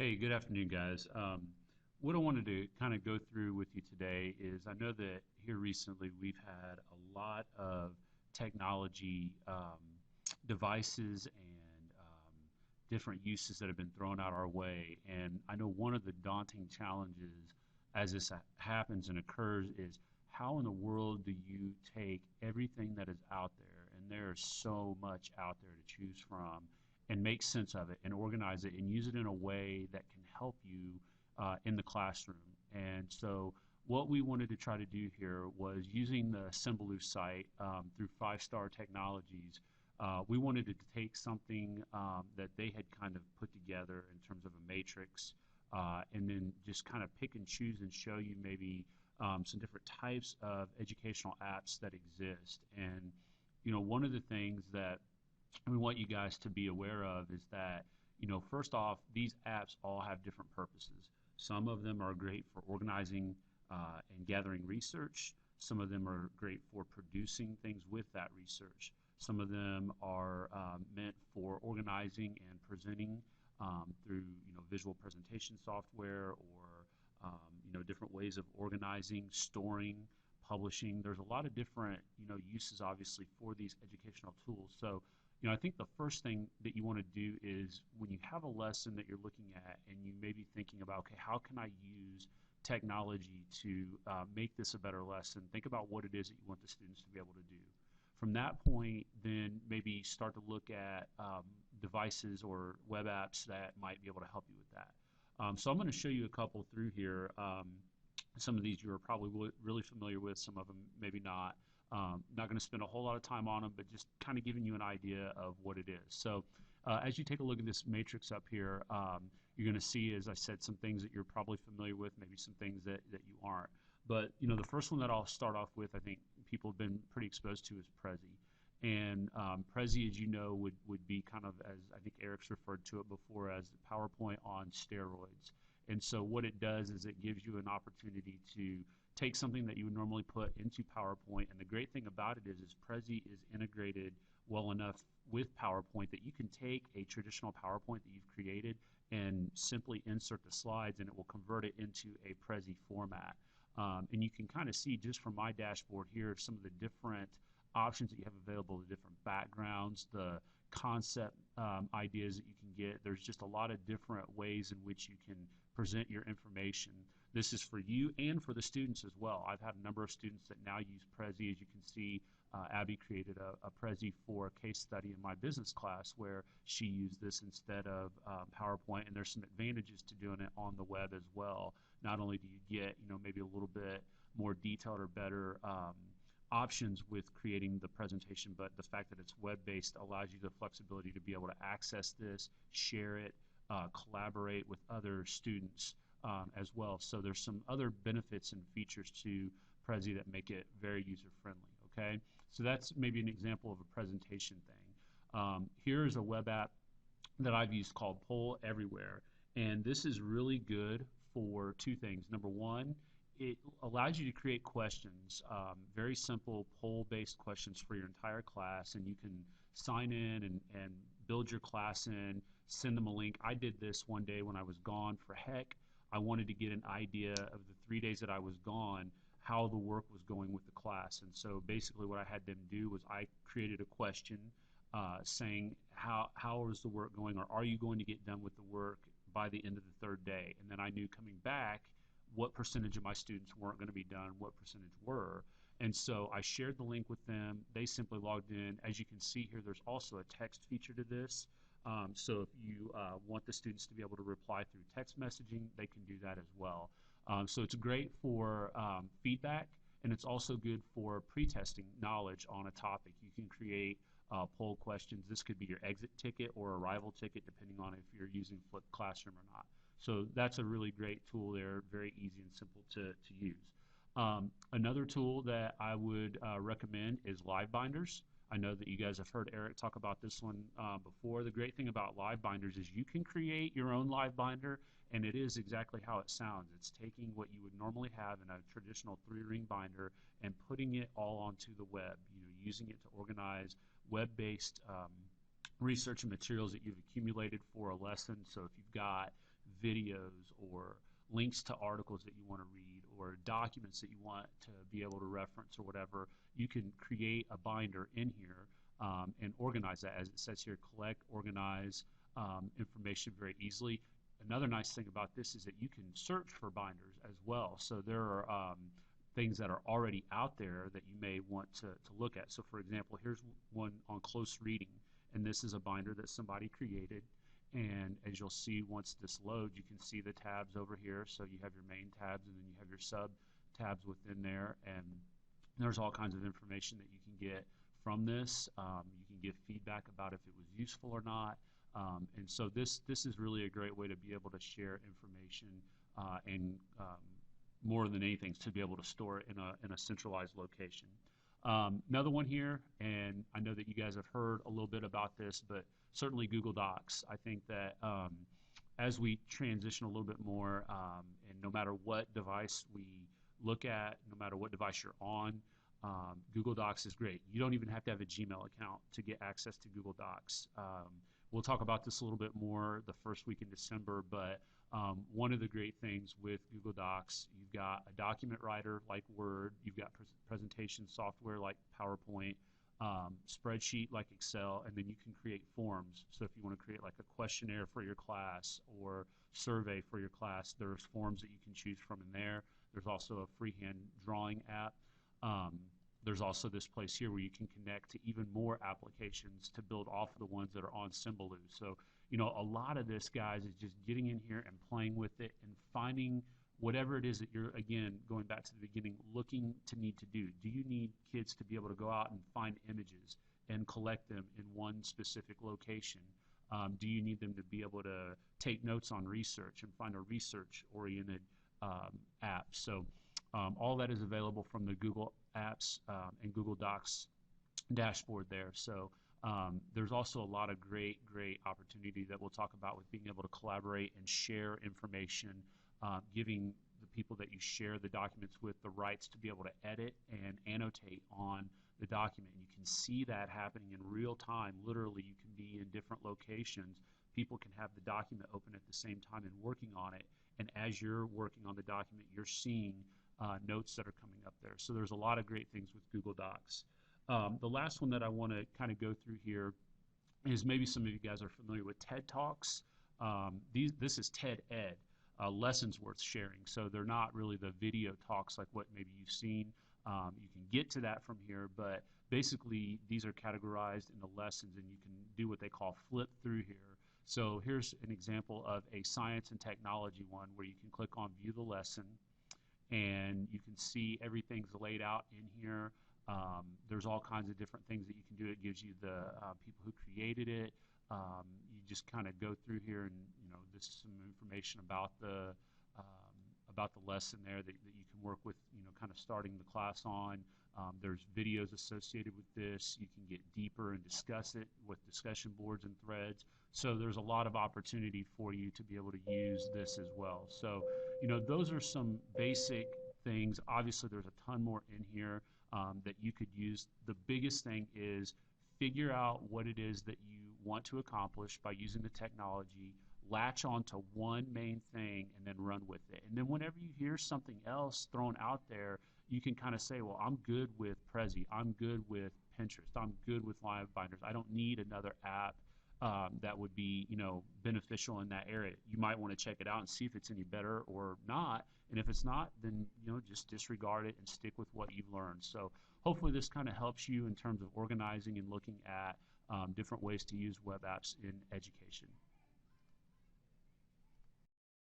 Hey, good afternoon, guys. What I wanted to kind of go through with you today is I know that here recently we've had a lot of technology devices and different uses that have been thrown out our way. And I know one of the daunting challenges as this happens and occurs is how in the world do you take everything that is out there, and there is so much out there to choose from, and make sense of it and organize it and use it in a way that can help you in the classroom. And so what we wanted to try to do here was using the Symbaloo site through Five Star Technologies. We wanted to take something that they had kind of put together in terms of a matrix, and then just kind of pick and choose and show you maybe some different types of educational apps that exist. And one of the things that we want you guys to be aware of is that, first off, these apps all have different purposes. Some of them are great for organizing and gathering research. Some of them are great for producing things with that research. Some of them are meant for organizing and presenting through, visual presentation software or, different ways of organizing, storing, publishing. There's a lot of different, uses obviously for these educational tools. So I think the first thing that you want to do is when you have a lesson that you're looking at and you may be thinking about, okay, how can I use technology to make this a better lesson? Think about what it is that you want the students to be able to do. From that point, then maybe start to look at devices or web apps that might be able to help you with that. So I'm going to show you a couple through here. Some of these you are probably really familiar with, some of them maybe not. Not going to spend a whole lot of time on them, but just kind of giving you an idea of what it is. So as you take a look at this matrix up here, you're going to see, as I said, some things that you're probably familiar with, maybe some things that you aren't. But the first one that I'll start off with, I think people have been pretty exposed to, is Prezi. And Prezi, as you know, would be kind of, as I think Eric's referred to it before, as the PowerPoint on steroids. And so what it does is it gives you an opportunity to take something that you would normally put into PowerPoint. And the great thing about it is Prezi is integrated well enough with PowerPoint that you can take a traditional PowerPoint that you've created and simply insert the slides, and it will convert it into a Prezi format. And you can kind of see just from my dashboard here some of the different options that you have available, the different backgrounds, the concept ideas that you can get. There's just a lot of different ways in which you can present your information. This is for you and for the students as well. I've had a number of students that now use Prezi. As you can see, Abby created a Prezi for a case study in my business class where she used this instead of PowerPoint, and there's some advantages to doing it on the web as well. Not only do you get, maybe a little bit more detailed or better options with creating the presentation, but the fact that it's web-based allows you the flexibility to be able to access this, share it, collaborate with other students as well. So there's some other benefits and features to Prezi that make it very user-friendly, okay? So that's maybe an example of a presentation thing. Here's a web app that I've used called Poll Everywhere, and this is really good for two things. Number one, it allows you to create questions, very simple poll-based questions for your entire class, and you can sign in and build your class in, send them a link. I did this one day when I was gone for heck. I wanted to get an idea of the 3 days that I was gone, how the work was going with the class. And so basically what I had them do was I created a question saying how is the work going, or are you going to get done with the work by the end of the third day? And then I knew coming back what percentage of my students weren't going to be done, what percentage were. And so I shared the link with them. They simply logged in. As you can see here, there's also a text feature to this. So if you want the students to be able to reply through text messaging, they can do that as well. So it's great for feedback, and it's also good for pre-testing knowledge on a topic. You can create poll questions. This could be your exit ticket or arrival ticket, depending on if you're using flipped classroom or not. So that's a really great tool there, very easy and simple to use. Another tool that I would recommend is Live Binders. I know that you guys have heard Eric talk about this one before. The great thing about Live Binders is you can create your own Live Binder, and it is exactly how it sounds. It's taking what you would normally have in a traditional 3-ring binder and putting it all onto the web, using it to organize web-based research and materials that you've accumulated for a lesson. So if you've got videos or links to articles that you want to read or documents that you want to be able to reference or whatever, you can create a binder in here and organize that. As it says here, collect, organize information very easily. Another nice thing about this is that you can search for binders as well. So there are things that are already out there that you may want to look at. So for example, here's one on close reading, and this is a binder that somebody created. And as you'll see, once this loads, you can see the tabs over here. So you have your main tabs, and then you have your sub tabs within there. And there's all kinds of information that you can get from this. You can give feedback about if it was useful or not. And so this is really a great way to be able to share information and more than anything to be able to store it in a centralized location. Another one here, and I know that you guys have heard a little bit about this, but certainly Google Docs. I think that as we transition a little bit more, and no matter what device we look at, no matter what device you're on, Google Docs is great. You don't even have to have a Gmail account to get access to Google Docs. We'll talk about this a little bit more the first week in December, but one of the great things with Google Docs, you've got a document writer like Word, you've got presentation software like PowerPoint, spreadsheet like Excel, and then you can create forms. So if you want to create like a questionnaire for your class or survey for your class, there's forms that you can choose from in there. There's also a freehand drawing app. There's also this place here where you can connect to even more applications to build off of the ones that are on Symbaloo. So, you know, a lot of this, guys, is just getting in here and playing with it and finding whatever it is that you're, again, going back to the beginning, looking to need to do. Do you need kids to be able to go out and find images and collect them in one specific location? Do you need them to be able to take notes on research and find a research-oriented app? So all that is available from the Google Apps and Google Docs dashboard there. So there's also a lot of great opportunity that we'll talk about with being able to collaborate and share information, giving the people that you share the documents with the rights to be able to edit and annotate on the document. You can see that happening in real time. Literally, you can be in different locations. People can have the document open at the same time and working on it. And as you're working on the document, you're seeing notes that are coming up there. So there's a lot of great things with Google Docs. The last one that I want to kind of go through here is maybe some of you guys are familiar with TED Talks. This is TED Ed, lessons worth sharing. So they're not really the video talks like what maybe you've seen. You can get to that from here, but basically these are categorized into lessons, and you can do what they call flip through here. So here's an example of a science and technology one where you can click on view the lesson, and you can see everything's laid out in here. There's all kinds of different things that you can do. It gives you the people who created it. You just kind of go through here, and this is some information about the lesson there that you can work with. Kind of starting the class on. There's videos associated with this. You can get deeper and discuss it with discussion boards and threads. So there's a lot of opportunity for you to be able to use this as well. So, those are some basic things. Obviously, there's a ton more in here that you could use. The biggest thing is figure out what it is that you want to accomplish by using the technology, latch onto one main thing, and then run with it. And then whenever you hear something else thrown out there, you can kind of say, well, I'm good with Prezi, I'm good with Pinterest, I'm good with Live Binders. I don't need another app that would be, beneficial in that area. You might want to check it out and see if it's any better or not. And if it's not, then, just disregard it and stick with what you've learned. So hopefully this kind of helps you in terms of organizing and looking at different ways to use web apps in education.